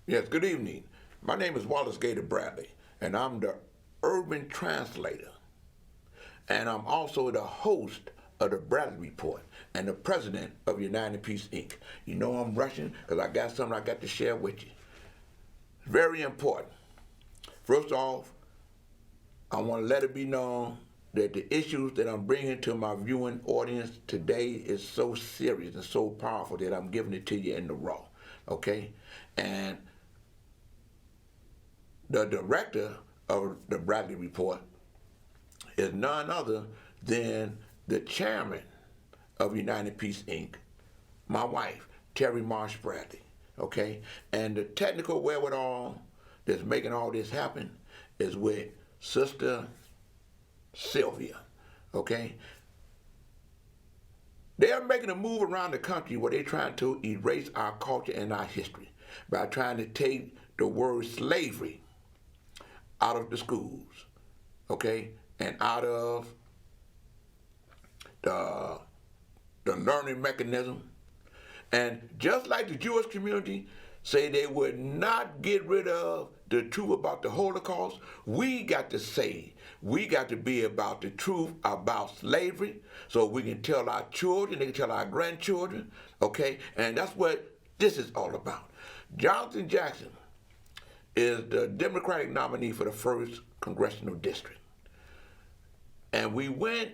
Yes, good evening. My name is Wallace Gator Bradley, and I'm the urban translator. And I'm also the host of the Bradley Report and the president of United Peace Inc. You know I'm rushing because I got something I got to share with you. Very important. First off, I want to let it be known that the issues that I'm bringing to my viewing audience today is so serious and so powerful that I'm giving it to you in the raw, okay? And the director of the Bradley Report is none other than the chairman of United Peace Inc., my wife, Terry Marsh Bradley, okay? And the technical wherewithal that's making all this happen is with Sister Sylvia, okay? They are making a move around the country where they're trying to erase our culture and our history by trying to take the word slavery out of the schools, okay, and out of the learning mechanism. And just like the Jewish community say they would not get rid of the truth about the Holocaust, we got to say, we got to be about the truth about slavery so we can tell our children, they can tell our grandchildren, okay? And that's what this is all about. Jonathan Jackson is the Democratic nominee for the 1st Congressional District. And we went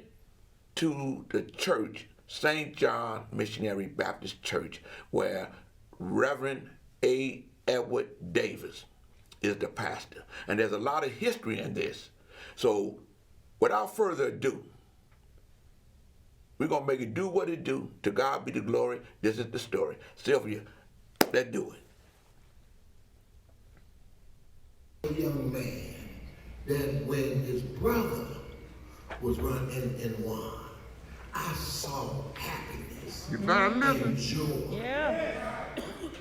to the church, St. John Missionary Baptist Church, where Reverend A. Edward Davis is the pastor. And there's a lot of history in this. So without further ado, we're going to make it do what it do. To God be the glory. This is the story. Sylvia, let's do it. A young man that when his brother was running in one, I saw happiness. You better listen. And joy. Yeah.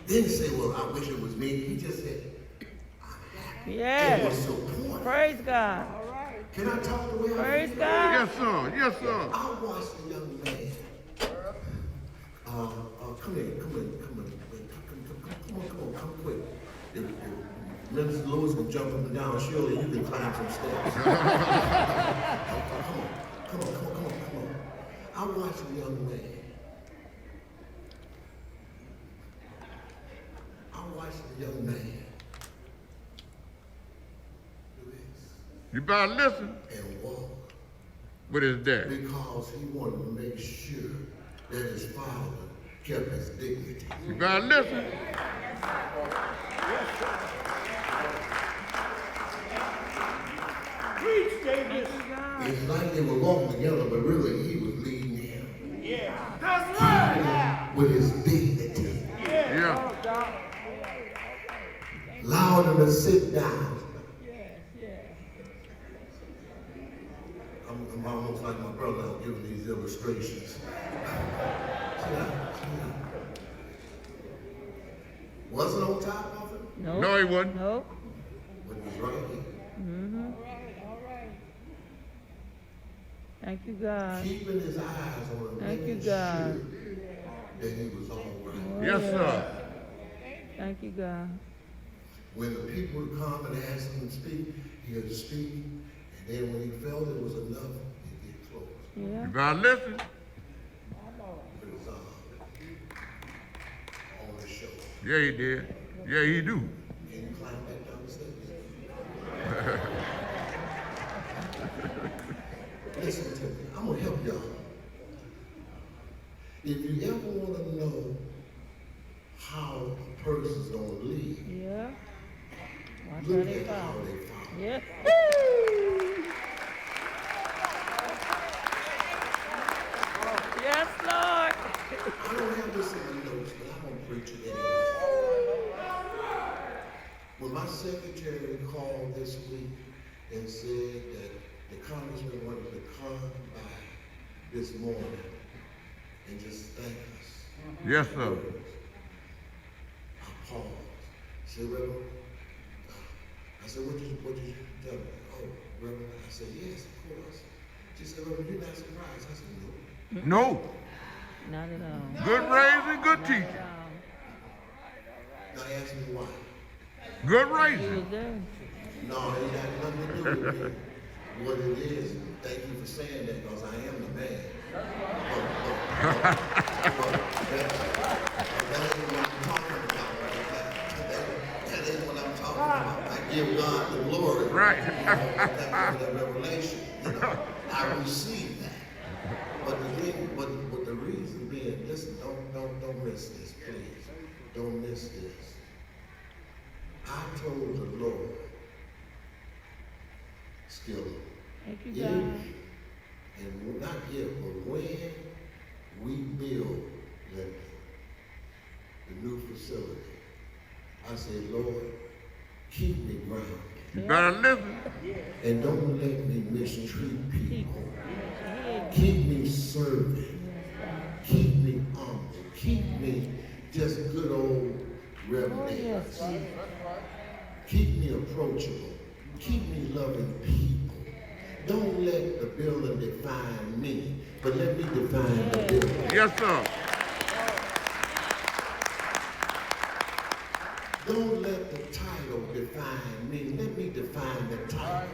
Didn't say, well, I wish it was me. He just said, I'm happy. Yes. It was support. Praise God. Can I talk the way I Praise feel? God. Yes, sir. Yes, sir. I watched a young man. Come here, come on, come quick. If Minister Lewis can jump up and down, surely you can climb some steps. Come on. I watched a young man. Do this You better listen and walk with his dad. because he wanted to make sure that his father kept his dignity. You better listen. Preach, Davis. It's like they were walking together, but really he was leading him Yeah. That's right. with his dignity. Yeah. Allowed him to sit down. I'm almost like my brother now giving these illustrations. Sit down. Wasn't on top of him, Nope. No, he wasn't. Nope. but he was right here. Thank you, God. Keeping his eyes on him, Thank you, making God. sure that he was all right. Yes, sir. Thank you, God. When the people would come and ask him to speak, he had to speak. And then when he felt it was enough, he'd get close. Yeah. You better listen. Put his arm on his shoulder. Yeah, he did. Yeah, he do. Can you climb back down the steps? Listen to me. I'm going to help y'all. If you ever want to know how a person's going to leave, Yeah. Watch how look they at how fall. they follow. Yeah. Yes, Lord. I don't have this in the notes, but I'm going to preach it anyway. When my secretary called this week and said that the congressman wanted to come by this morning and just thank us, Yes, sir. I paused. I said, Reverend, I said, what did you tell me? Oh, Reverend, I said, yes, of course. She said, Reverend, you're not surprised. I said, no. No. Not at all. Good raising, good teaching. Now ask me why. Good He reason. was there. No, it got nothing to do with me. What it is, thank you for saying that because I am the man. That ain't what I'm talking about right now. That ain't what I'm talking about. I give God the glory. Right. That revelation. I receive that. But the reason being, listen, don't miss this, please. Don't miss this. I told the Lord, still, Thank you, if, God. and not if, but when we build the new facility, I said, Lord, keep me grounded. You better listen. And don't let me mistreat people. Keep me serving. Keep me humble. Keep me just good old revelations. Keep me approachable. Keep me loving people. Don't let the building define me, but let me define the building. Yes, sir. Don't let the title define me. Let me define the title.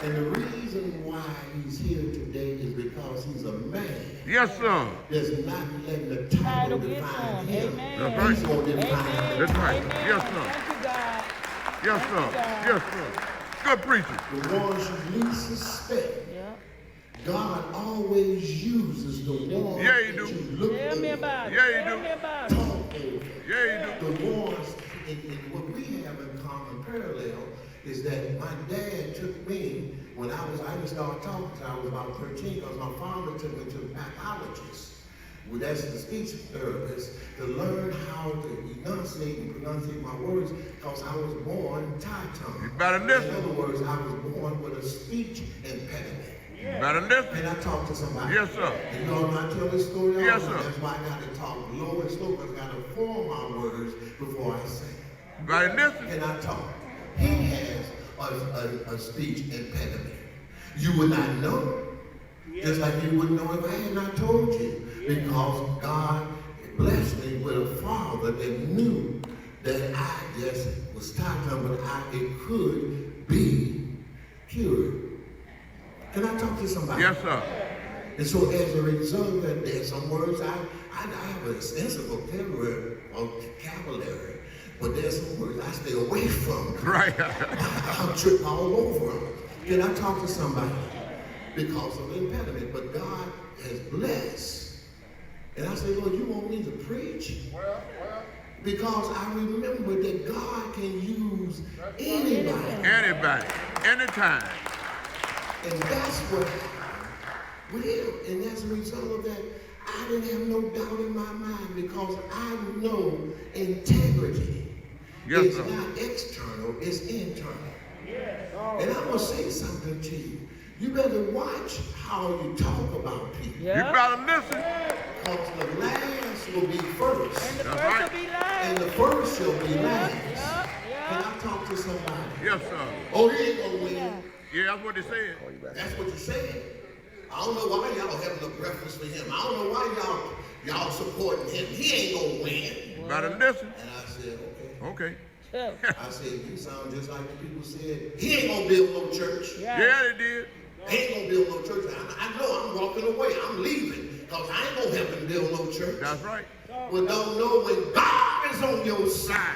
And the reason why he's here today is because he's a man Yes, sir. that's not letting the title Title get define on. him. Amen. That's right. He's going to define Amen. That's right. Amen. Yes, sir. Thank you, God. Yes, sir. Yes, sir. Good preaching. the ones you least suspect. Yeah. God always uses the ones Yeah, he that do. you look Tell me over, about it. Yeah, you Tell do. me about it. talk over. Yeah, you do. The ones, and what we have in common parallel is that my dad took me when I didn't start talking until I was about 13 because my father took me to the pathologist. Well, that's the speech therapist to learn how to enunciate and pronunciate my words because I was born tie-tongue. You better listen. In other words, I was born with a speech impediment. You better listen. Can I talk to somebody? Yes, sir. And you know, when I tell this story, all Yes, the time, sir. that's why I got to talk low and slow because I got to form my words before I say. You better listen. Can I talk? He has a speech impediment. You would not know. Just like you wouldn't know if I had not told you. Because God blessed me with a father that knew that I just was tired, but it could be cured. Can I talk to somebody? Yes, sir. And so as a result of that, there's some words I have an extensive vocabulary, but there's some words I stay away from. Right. I'll trip all over them. Can I talk to somebody? Because of the impediment, but God has blessed. And I say, Lord, you want me to preach? Because I remember that God can use anybody. Anybody. Anytime. And that's what happened with him. And as a result of that, I didn't have no doubt in my mind because I know integrity Yes, is sir. not external, it's internal. And I'm going to say something to you. You better watch how you talk about people. You Yeah. better listen. Because the last will be first. And the That's first right. will be last. And the first shall be Yeah. last. Yeah. Can Yeah. I talk to somebody? Yes, sir. Oh, he ain't going to win. Yeah, that's what they said. That's what you said. I don't know why y'all having a preference for him. I don't know why y'all supporting him. He ain't gonna win. You better listen. And I said, okay. Okay. Yeah. I said, you sound just like the people said. He ain't gonna build no church. Yeah. Yeah, they did. He ain't gonna build no church. I know I'm walking away. I'm leaving. Because I ain't gonna help him build no church. That's right. But don't know when God is on your side.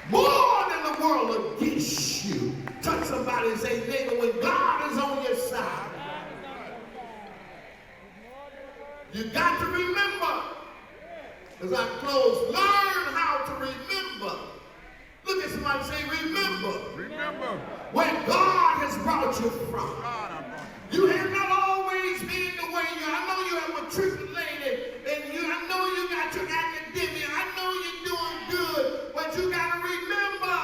More than the world against you. Touch somebody and say, neighbor, when God is on your side. You got to remember. As I close, learn how to remember. Look at somebody and say, remember Remember. where God has brought you from. God, I brought You have not always been the way you are. I know you have matriculated, and I know you got your academia. I know you're doing good, but you got to remember,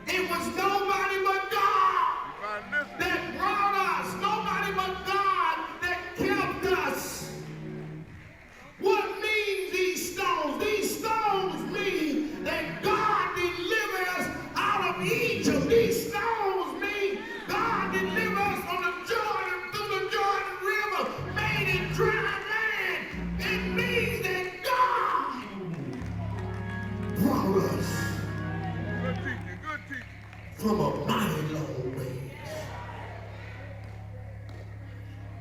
it was nobody but God you. Better listen. that brought us. Nobody but God that kept us. What mean these stones? These stones mean that God delivered us out of Egypt. These stones mean God delivered us from the Jordan through the Jordan River, made it dry land. It means that God brought us from a mighty long way.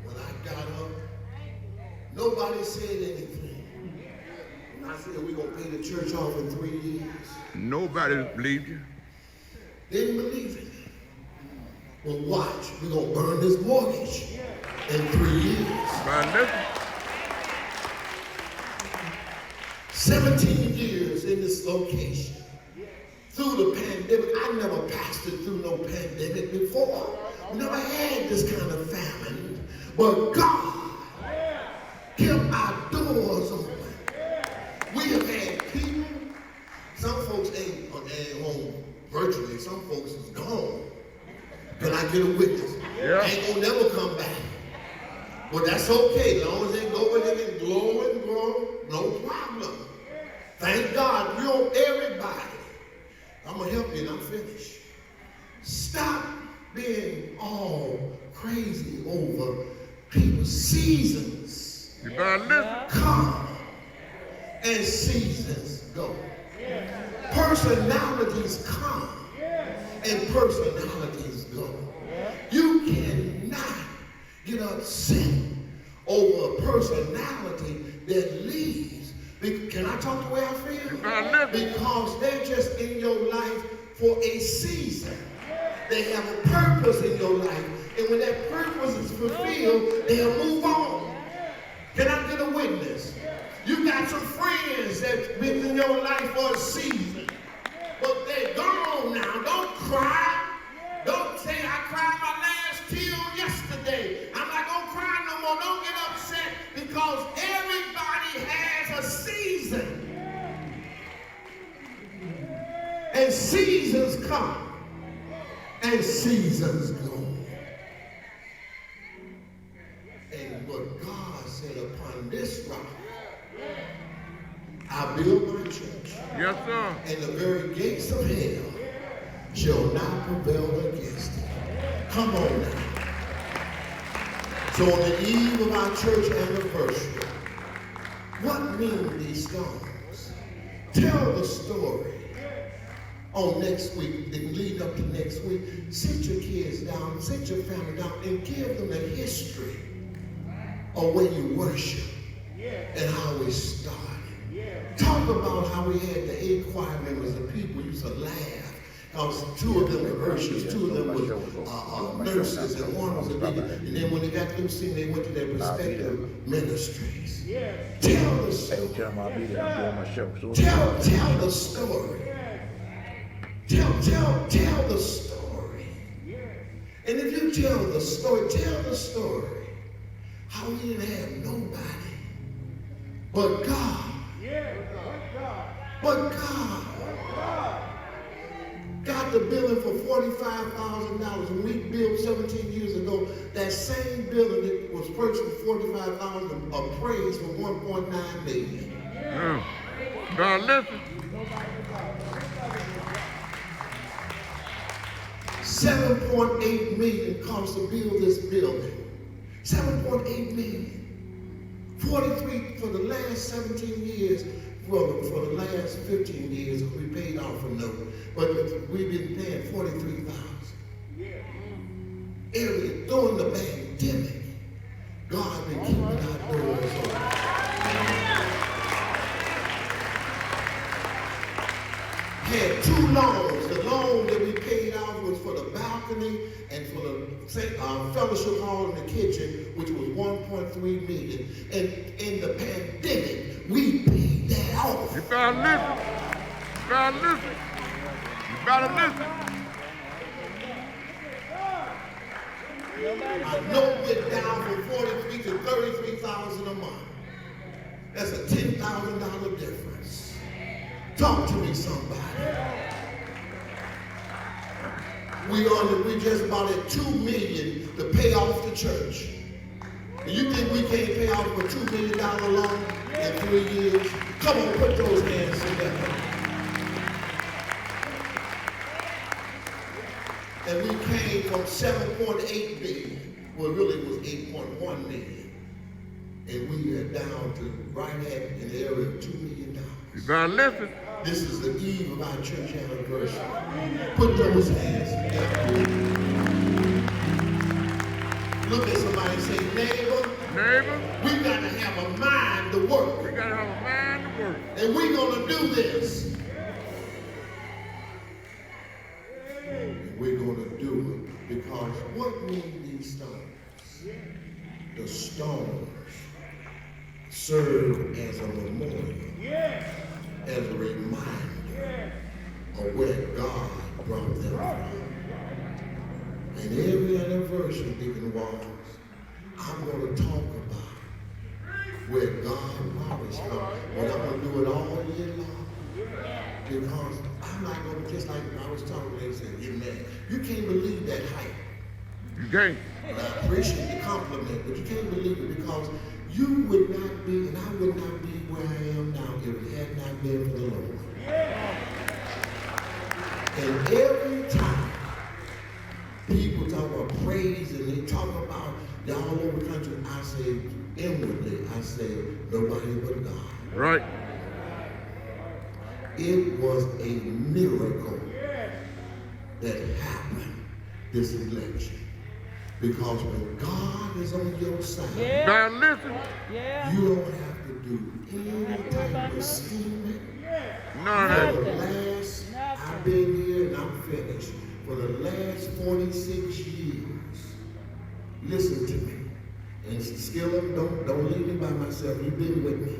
When I got up, nobody said anything. When I said we're going to pay the church off in 3 years, Nobody believed you. didn't believe it. Well, watch, we're going to burn this mortgage in 3 years. But listen, 17 years in this location. Through the pandemic, I never pastored through no pandemic before. We never had this kind of famine. But God kept our doors open. We have had people, some folks ain't home virtually, some folks is gone. Can I get a witness? Yeah. Ain't gonna never come back. But that's okay, as long as they go and they can grow and grow, no problem. Thank God, you're everybody. I'm gonna help you and I'm finished. Stop being all crazy over people's seasons. you better listen. Come and seasons go. Personalities come and personalities go. You cannot get upset over a personality that leaves. Can I talk the way I feel? You better listen. Because they're just in your life for a season. They have a purpose in your life. And when that purpose is fulfilled, they'll move on. Can I get a witness? You got some friends that's been in your life for a season. But they're gone now. Don't cry. Don't say, I cried my last tear yesterday. I'm not going to cry no more. Don't get upset because everybody has a season. And seasons come and seasons go. And what God said, upon this rock, I build my church, Yes, sir. and the very gates of hell shall not prevail against it. Come on now. So on the eve of our church anniversary, what mean these stones? Tell the story. On next week, and lead up to next week, sit your kids down, sit your family down, and give them the history of when you worship and how we started. Talk about how we had the 8 choir members and people used to laugh. Because 2 of them were ushers, 2 of them were nurses, and 1 was a deacon. And then when they got them singing, they went to their respective ministries. Tell the story. Tell them I'll be there. I'm doing my show. So Tell the story. Tell the story. And if you tell the story, how we didn't have nobody but God. But God got the building for $45,000. When we built 17 years ago, that same building that was purchased for $45,000 appraised for $1.9 million. Yeah. Better listen. $7.8 million cost to build this building. $7.8 million. 43 for the last 17 years, well, for the last 15 years, we paid off a note, but we've been paying $43,000. During the pandemic, God been keeping our doors open. Had 2 loans. The loan that we paid off was for the balcony and for the fellowship hall and the kitchen, which was $1.3 million. And in the pandemic, we paid that off. You better listen. You better listen. You better listen. My note went down from $43,000 to $33,000 a month. That's a $10,000 difference. Talk to me, somebody. We just about at $2 million to pay off the church. And you think we can't pay off a $2 million loan in 3 years? Come on, put those hands together. And we came from 7.8 million, well, really it was 8.1 million. And we are down to right at an area of $2 million. You better listen. This is the eve of our church anniversary. Put those hands together. Look at somebody and say, neighbor, Neighbor, we got to have a mind to work. we gotta have a mind to work. And we're going to do this. And we're going to do it because what mean these stones? The stones serve as a memorial, as a reminder of where God brought them from. And every anniversary, Deacon Walls, I'm going to talk about where God brought us from. But I'm going to do it all year long. Because I'm not going to, just like I was talking, they said, you man, you can't believe that height. You can't. And I appreciate the compliment, but you can't believe it because you would not be, and I would not be where I am now if it had not been for the Lord. And every time people talk about praise and they talk about they're all over the country, I say inwardly, I say nobody but God. Right. It was a miracle that happened this election. Because when God is on your side, Yeah. Now listen. Yeah. you don't have to do any type of scheming. None For of the that. last, I've been here and I'm finished. For the last 46 years, listen to me. And Skillam, don't leave me by myself. You've been with me.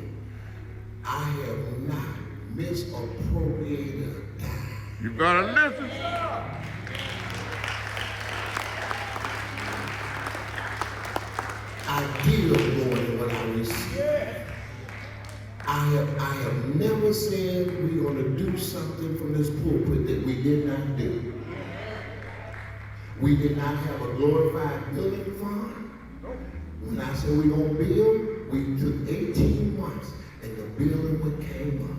I have not misappropriated a dime. You gotta listen. I give more than what I receive. I have never said we're going to do something from this pulpit that we did not do. We did not have a glorified building fund. When I said we're going to build, we took 18 months and the building came up.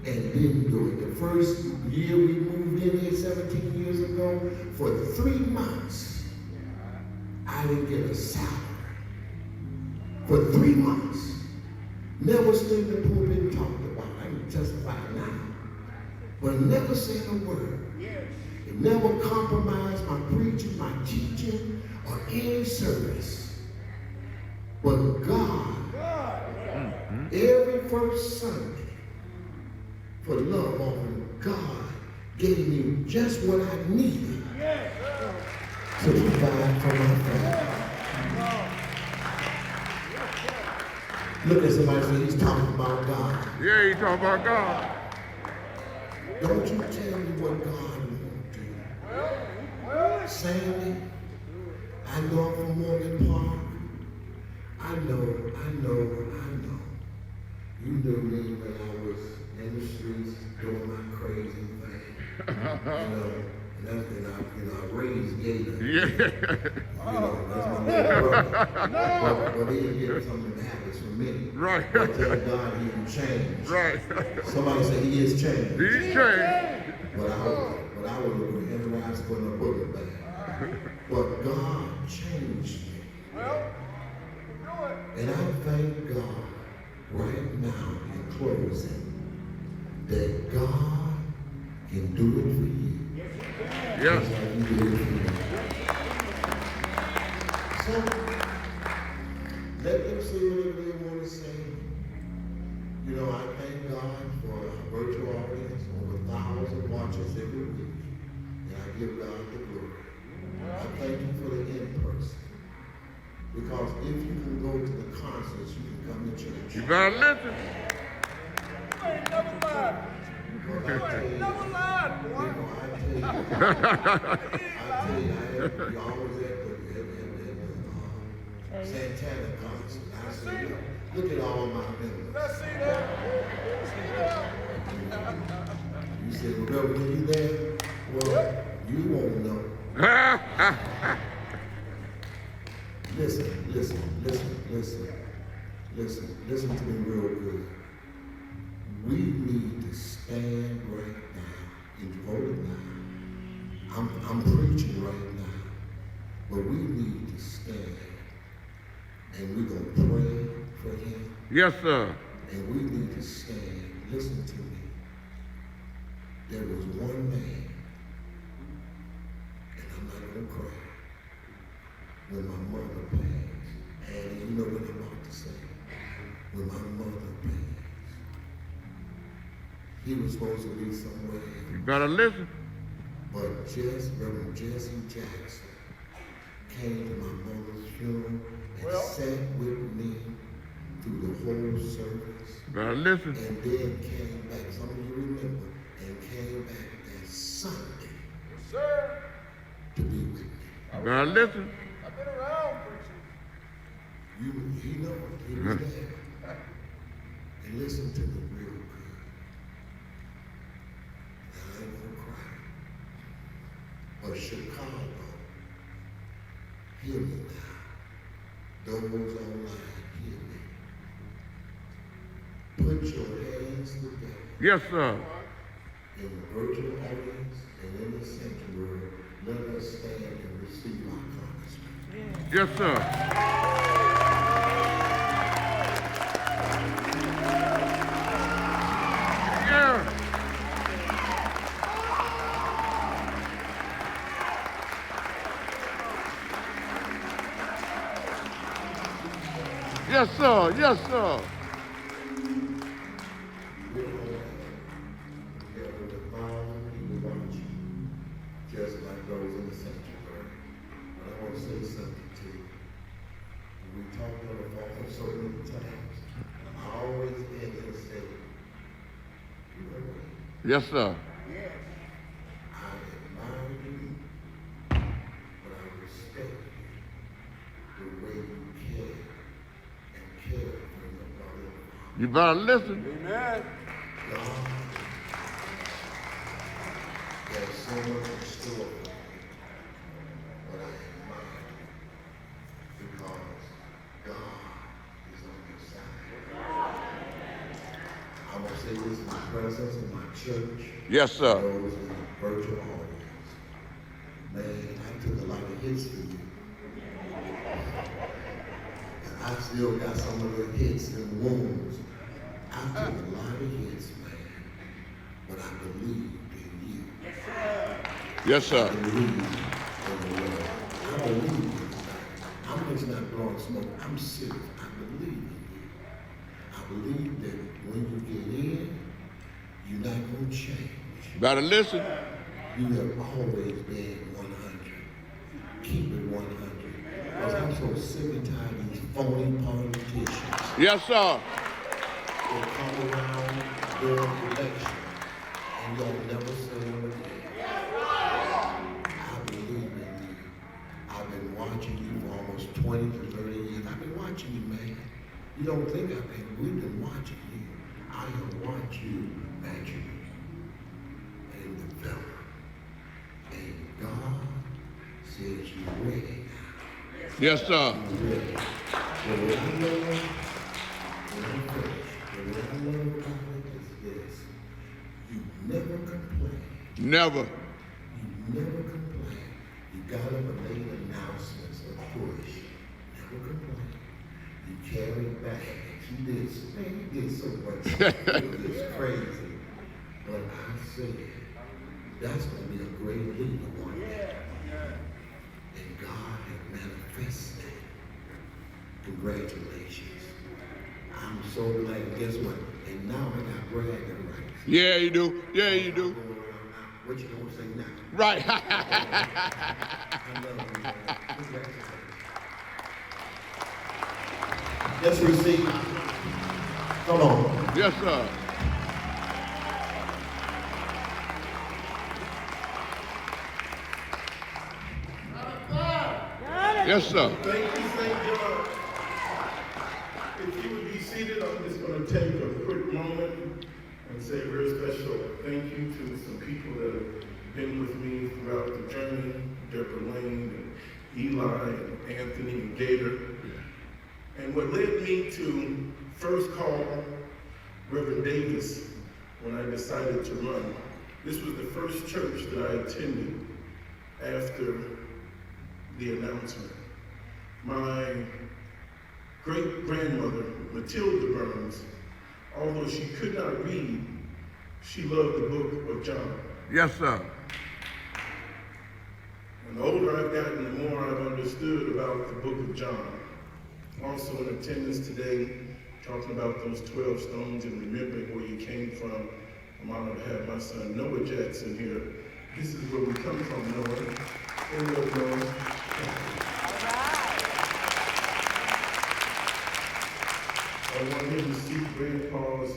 And didn't do it. The first year we moved in here 17 years ago, for 3 months, I didn't get a salary. For 3 months. Never stood in the pulpit and talked about it. I can testify now. But never said a word. It never compromised my preaching, my teaching, or any service. But God, every first Sunday, for love offering, God gave me just what I needed to provide for my family. Look at somebody and say, he's talking about God. Yeah, you talking about God. Don't you tell me what God won't do. Sandy, I know I'm from Morgan Park. I know. You knew me when I was in the streets doing my crazy thing. I raised Gator. Yeah. That's my little brother. But he didn't get some of the habits from me. Right. But tell God he can change. Right. Somebody say he is changed. He's changed. But I would look at him and I was putting a bullet back. But God changed me. And I thank God right now in closing that God can do it for you. Yes. Just like he did it for me. So let them say whatever they want to say. You know, I thank God for a virtual audience, over 1,000 watchers every week. And I give God the glory. I thank you for the in-person. Because if you can go to the concerts, you can come to church. You gotta listen. Well, I tell you, you always at the Santana concert. I say, look at all my members. You say, Reverend, were you there? Well, you won't know. Listen to me real good. We need to stand right now. And you hold it now. I'm preaching right now. But we need to stand. And we're going to pray for him. Yes, sir. And we need to stand listen to me. There was one man, and I'm not gonna cry, when my mother passed. And you know what I'm about to say. When my mother passed, he was supposed to be somewhere else. You better listen. But Reverend Jesse Jackson came to my mother's funeral and sat with me through the whole service. You better listen. And then came back, some of you remember, and came back that Sunday to be with me. You better listen. I've been around preaching. He know it, he was there. And listen to me real good. Now I ain't gonna cry. But Chicago, hear me now. Those online, hear me. Put your hands together Yes, sir. in the virtual audience and in the sanctuary. Let us stand and receive our congressman. Yes, sir. Yeah. Yes, sir. Yes, sir. Just like those in the sanctuary. But I want to say something to you. We talked on the phone so many times. I always end and say, you know what? Yes, sir. I admire you, but I respect you. The way you care and care for your brother. You better listen. Amen. God, there's so much in store for you, but I admire you because God is on your side. I'm going to say this in the presence of my church. Yes, sir. Those in the virtual audience. Man, I took a lot of hits for you. And I still got some of the hits and wounds. I took a lot of hits, man. But I believed in you. Yes, sir. I believe in the Lord. I believe in you. I'm just not blowing smoke. I'm serious. I believe in you. I believe that when you get in, you're not going to change. Better listen. You have always been 100. Keep it 100. Because I'm so sick and tired of these phony politicians Yes, sir. that come around during election and y'all never say them again. I believe in you. I've been watching you for almost 20 to 30 years. I've been watching you, man. You don't think I've been. We've been watching you. I have watched you mature and develop. And God says you're ready now. Yes, sir. You're ready. So what I love, when I'm finished, what I love about it is this. You never complain. Never. You never complain. You got up and made announcements of push. Never complain. You carry back. You did, man, you did so much. It was crazy. But I said, that's going to be a great leader one day. And God had manifested. Congratulations. I'm so glad. Guess what? And now I got bragging rights. Yeah, you do. Yeah, you do. Going around now. What you gonna say now? Right. I love you, man. Congratulations. Let's receive. Come on. Yes, sir. Yes, sir. Thank you, St. John. If you would be seated, I'm just going to take a quick moment and say a real special thank you to some people that have been with me throughout the journey, Deborah Lane, and Eli, and Anthony, and Gator. And what led me to first call Reverend Davis when I decided to run. This was the first church that I attended after the announcement. My great-grandmother, Matilda Burns, although she could not read, she loved the book of John. Yes, sir. And the older I've gotten, the more I've understood about the book of John. Also in attendance today, talking about those 12 stones and remembering where you came from. I'm honored to have my son Noah Jackson here. This is where we come from, Noah. Stand up, Noah. I want him to see Grandpa's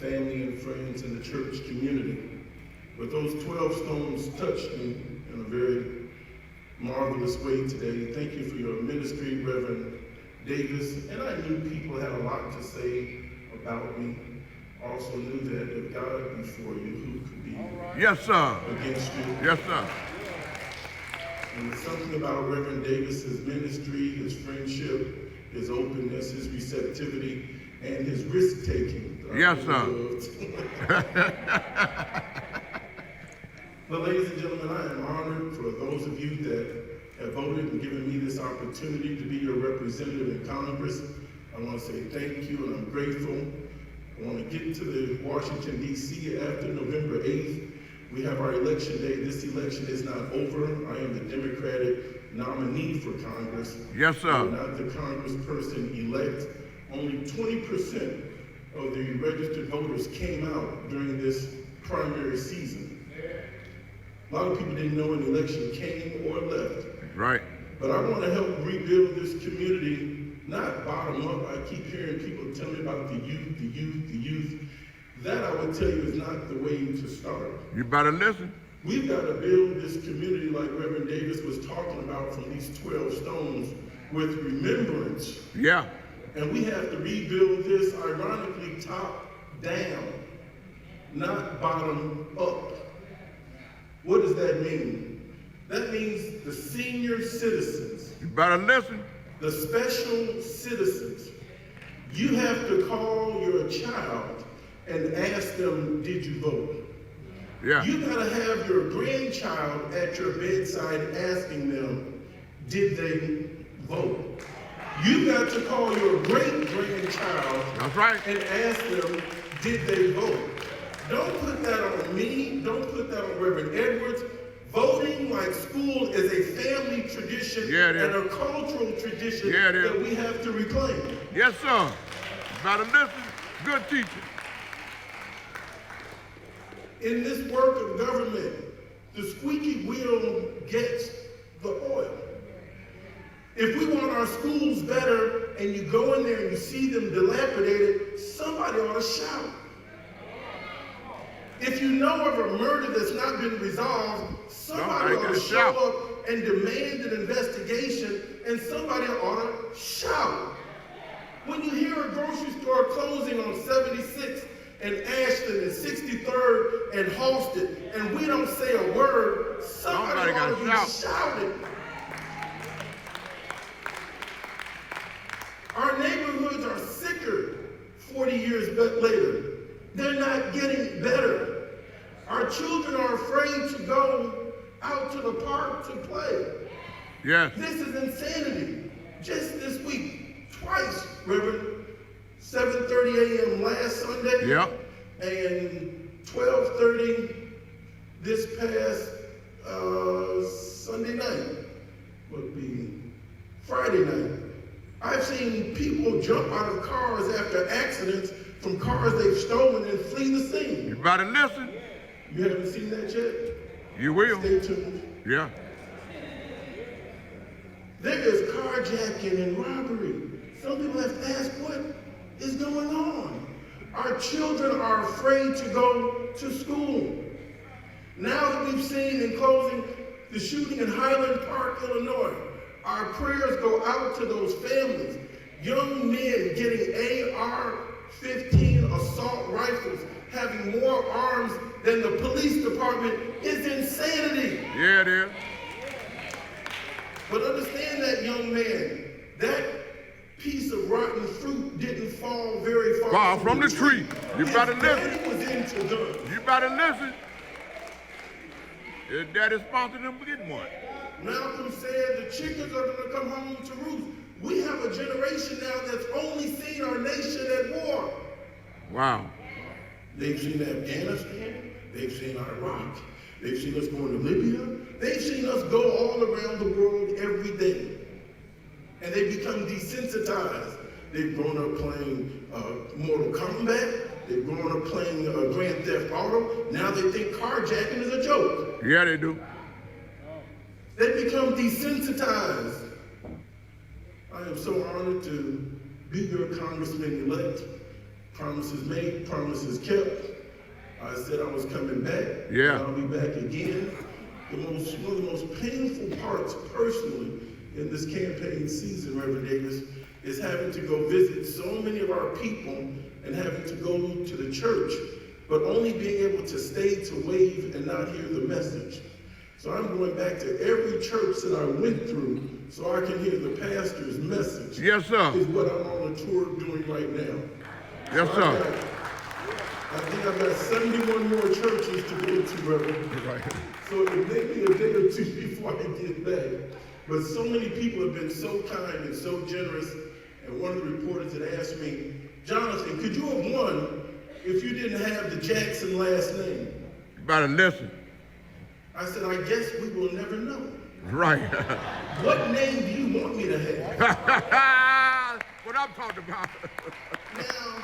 family and friends in the church community. But those 12 stones touched me in a very marvelous way today. Thank you for your ministry, Reverend Davis. And I knew people had a lot to say about me. Also knew that if God be for you, who could be Yes, sir. against you? Yes, sir. And there's something about Reverend Davis's ministry, his friendship, his openness, his receptivity, and his risk-taking. Yes, sir. But ladies and gentlemen, I am honored for those of you that have voted and given me this opportunity to be your representative in Congress. I want to say thank you, and I'm grateful. I want to get to the Washington, D.C. after November 8th. We have our election day. This election is not over. I am the Democratic nominee for Congress. Yes, sir. I'm not the congressperson elect. Only 20% of the registered voters came out during this primary season. A lot of people didn't know an election came or left. Right. But I want to help rebuild this community, not bottom up. I keep hearing people tell me about the youth, the youth, the youth. That I would tell you is not the way to start. You better listen. We've got to build this community like Reverend Davis was talking about from these 12 stones with remembrance. Yeah. And we have to rebuild this, ironically, top down, not bottom up. What does that mean? That means the senior citizens, You better listen. the special citizens. You have to call your child and ask them, did you vote? Yeah. You gotta have your grandchild at your bedside asking them, did they vote? You got to call your great-grandchild That's right. and ask them, did they vote? Don't put that on me, don't put that on Reverend Edwards. Voting like school is a family tradition Yeah, it is. and a cultural tradition Yeah, it is. that we have to reclaim. Yes, sir. You better listen. Good teacher. In this work of government, the squeaky wheel gets the oil. If we want our schools better and you go in there and you see them dilapidated, somebody ought to shout. If you know of a murder that's not been resolved, somebody ought to show up and demand an investigation, and somebody ought to shout. When you hear a grocery store closing on 76th and Ashton and 63rd and Halsted, and we don't say a word, somebody ought to be shouting. Our neighborhoods are sicker 40 years later. They're not getting better. Our children are afraid to go out to the park to play. Yes. This is insanity. Just this week, twice, Reverend, 7:30 a.m. last Sunday. Yep. And 12:30 this past Sunday night, would be Friday night. I've seen people jump out of cars after accidents from cars they've stolen and flee the scene. You better listen. You haven't seen that yet? You will. Stay tuned. Yeah. There is carjacking and robbery. Some people have to ask, what is going on? Our children are afraid to go to school. Now that we've seen in closing the shooting in Highland Park, Illinois, our prayers go out to those families. Young men getting AR-15 assault rifles, having more arms than the police department is insanity. Yeah, it is. But understand that, young man, that piece of rotten fruit didn't fall very far from the tree. You His better daddy listen. was into guns. You better listen. His daddy sponsored him to get one. Malcolm said the chickens are going to come home to roost. We have a generation now that's only seen our nation at war. Wow. They've seen Afghanistan. They've seen Iraq. They've seen us go into Libya. They've seen us go all around the world every day. And they become desensitized. They've grown up playing Mortal Kombat. They've grown up playing Grand Theft Auto. Now they think carjacking is a joke. Yeah, they do. They become desensitized. I am so honored to be your congressman-elect. Promises made, promises kept. I said I was coming back. Yeah. I'll be back again. One of the most painful parts personally in this campaign season, Reverend Davis, is having to go visit so many of our people and having to go to the church, but only being able to stay to wave and not hear the message. So I'm going back to every church that I went through so I can hear the pastor's message. Yes, sir. Is what I'm on a tour doing right now. Yes, So sir. I think I've got 71 more churches to go to, Reverend. Right. So it may be a day or two before I get back. But so many people have been so kind and so generous. And one of the reporters had asked me, Jonathan, could you have won if you didn't have the Jackson last name? You better listen. I said, I guess we will never know. Right. What name do you want me to have? What I'm talking about. Now,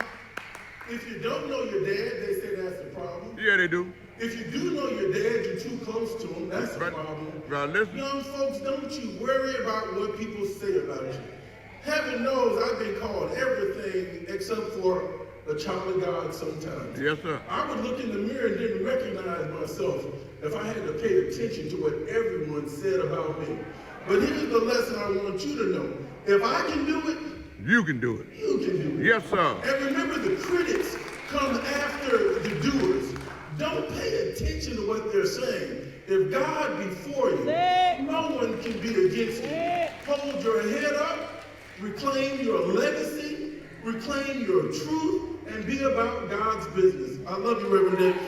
if you don't know your dad, they say that's the problem. Yeah, they do. If you do know your dad, you're too close to him, that's the Right. problem. Right, listen. Young folks, don't you worry about what people say about you. Heaven knows I've been called everything except for a child of God sometimes. Yes, sir. I would look in the mirror and didn't recognize myself if I had to pay attention to what everyone said about me. But here's the lesson I want you to know. If I can do it, You can do it. you can do it. Yes, sir. And remember, the critics come after the doers. Don't pay attention to what they're saying. If God be for you, no one can be against you. Hold your head up, reclaim your legacy, reclaim your truth, and be about God's business. I love you, Reverend Davis.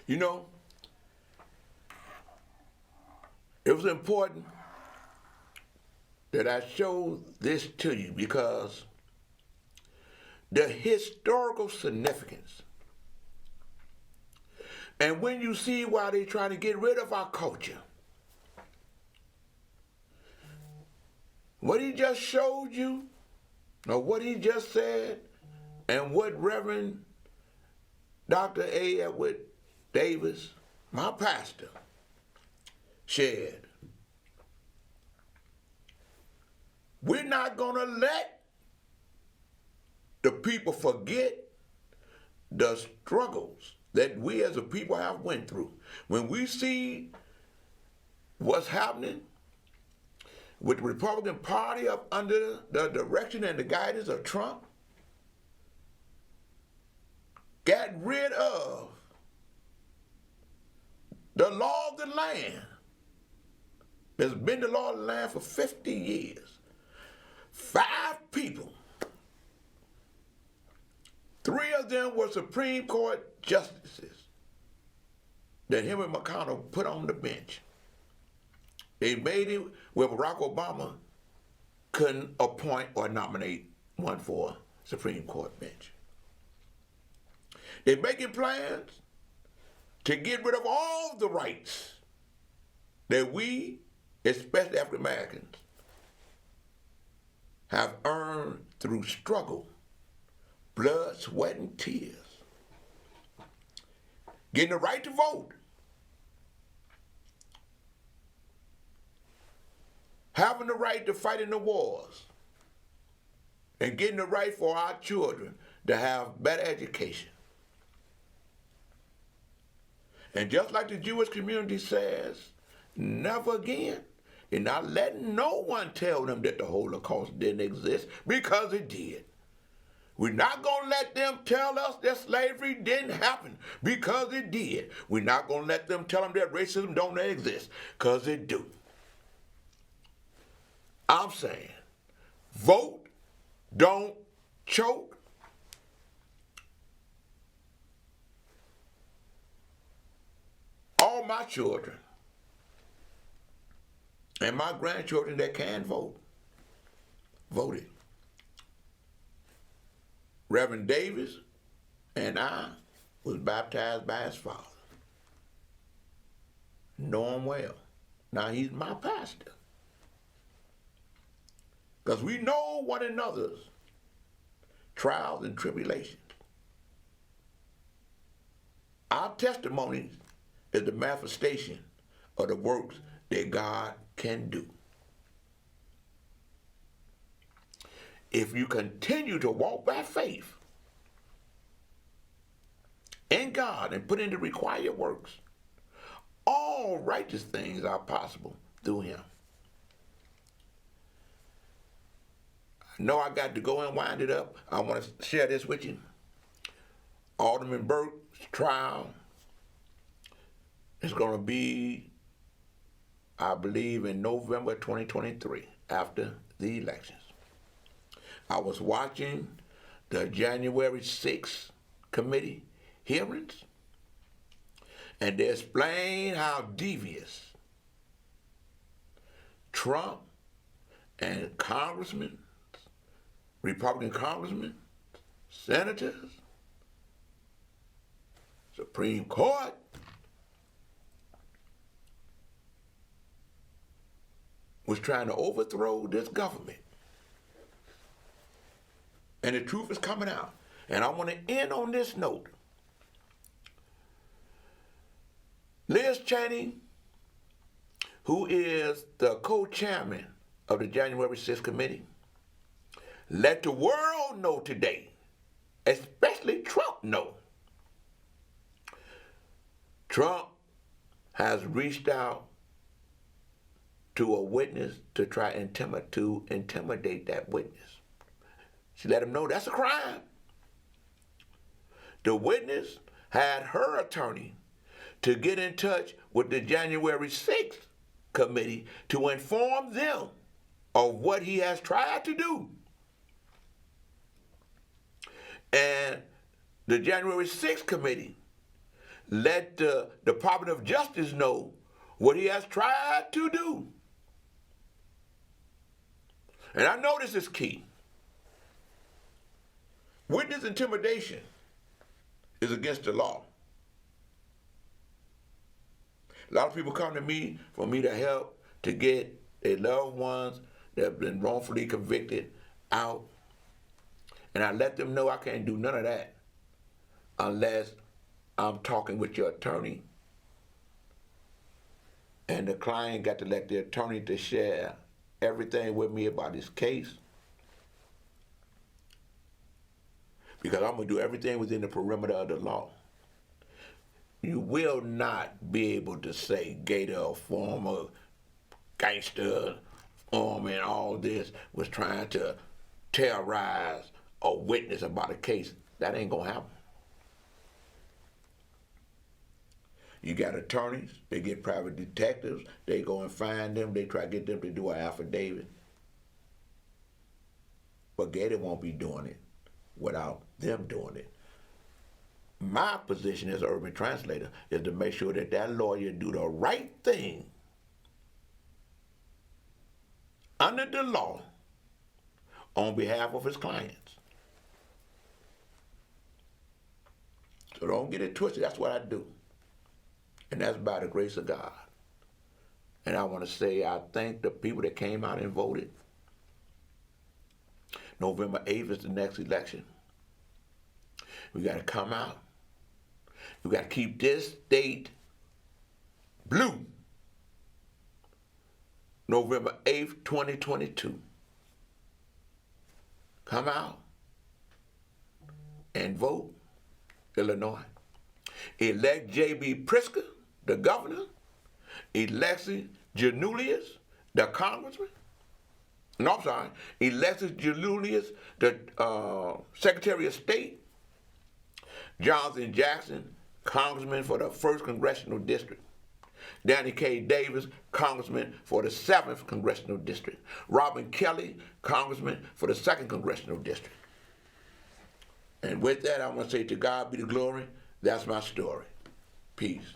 You know, it was important that I show this to you because the historical significance. And when you see why they try to get rid of our culture, what he just showed you, or what he just said, and what Reverend Dr. A. Edward Davis, my pastor, shared. We're not going to let the people forget the struggles that we as a people have went through. When we see what's happening with the Republican Party up under the direction and the guidance of Trump, got rid of the law of the land. There's been the law of the land for 50 years. 5 people, 3 of them were Supreme Court justices that Henry McConnell put on the bench. They made it where Barack Obama couldn't appoint or nominate one for Supreme Court bench. They're making plans to get rid of all the rights that we, especially African Americans, have earned through struggle, blood, sweat, and tears. Getting the right to vote. Having the right to fight in the wars. And getting the right for our children to have better education. And just like the Jewish community says, never again. They're not letting no one tell them that the Holocaust didn't exist, because it did. We're not going to let them tell us that slavery didn't happen, because it did. We're not going to let them tell them that racism don't exist, because it do. I'm saying, vote, don't choke. All my children And my grandchildren that can vote, voted. Reverend Davis and I was baptized by his father. Know him well. Now he's my pastor. Because we know one another's trials and tribulations. Our testimony is the manifestation of the works that God can do. If you continue to walk by faith in God and put in the required works, all righteous things are possible through him. I know I got to go and wind it up. I want to share this with you. Alderman Burke's trial is going to be, I believe, in November 2023, after the elections. I was watching the January 6th committee hearings, and they explained how devious Trump and congressmen, Republican congressmen, senators, Supreme Court, was trying to overthrow this government. And the truth is coming out. And I want to end on this note. Liz Cheney, who is the co-chairman of the January 6th committee, let the world know today, especially Trump know. Trump has reached out to a witness to try to intimidate that witness. She let him know that's a crime. The witness had her attorney to get in touch with the January 6th committee to inform them of what he has tried to do. And the January 6th committee let the Department of Justice know what he has tried to do. And I know this is key. Witness intimidation is against the law. A lot of people come to me for me to help to get their loved ones that have been wrongfully convicted out. And I let them know I can't do none of that unless I'm talking with your attorney. And the client got to let the attorney to share everything with me about his case. Because I'm going to do everything within the perimeter of the law. You will not be able to say Gator, a former gangster, and all this, was trying to terrorize a witness about a case. That ain't going to happen. You got attorneys, they get private detectives, they go and find them, they try to get them to do an affidavit. But Gator won't be doing it without them doing it. My position as an urban translator is to make sure that that lawyer do the right thing under the law on behalf of his clients. So don't get it twisted, that's what I do. And that's by the grace of God. And I want to say I thank the people that came out and voted. November 8th is the next election. We got to come out. We got to keep this state blue. November 8th, 2022. Come out and vote, Illinois. Elect J.B. Pritzker, the governor. Alexis Giannoulias, the congressman. No, I'm sorry. Alexis Giannoulias, the Secretary of State. Jonathan Jackson, congressman for the 1st Congressional District. Danny K. Davis, congressman for the 7th Congressional District. Robin Kelly, congressman for the 2nd Congressional District. And with that, I want to say to God be the glory. That's my story. Peace.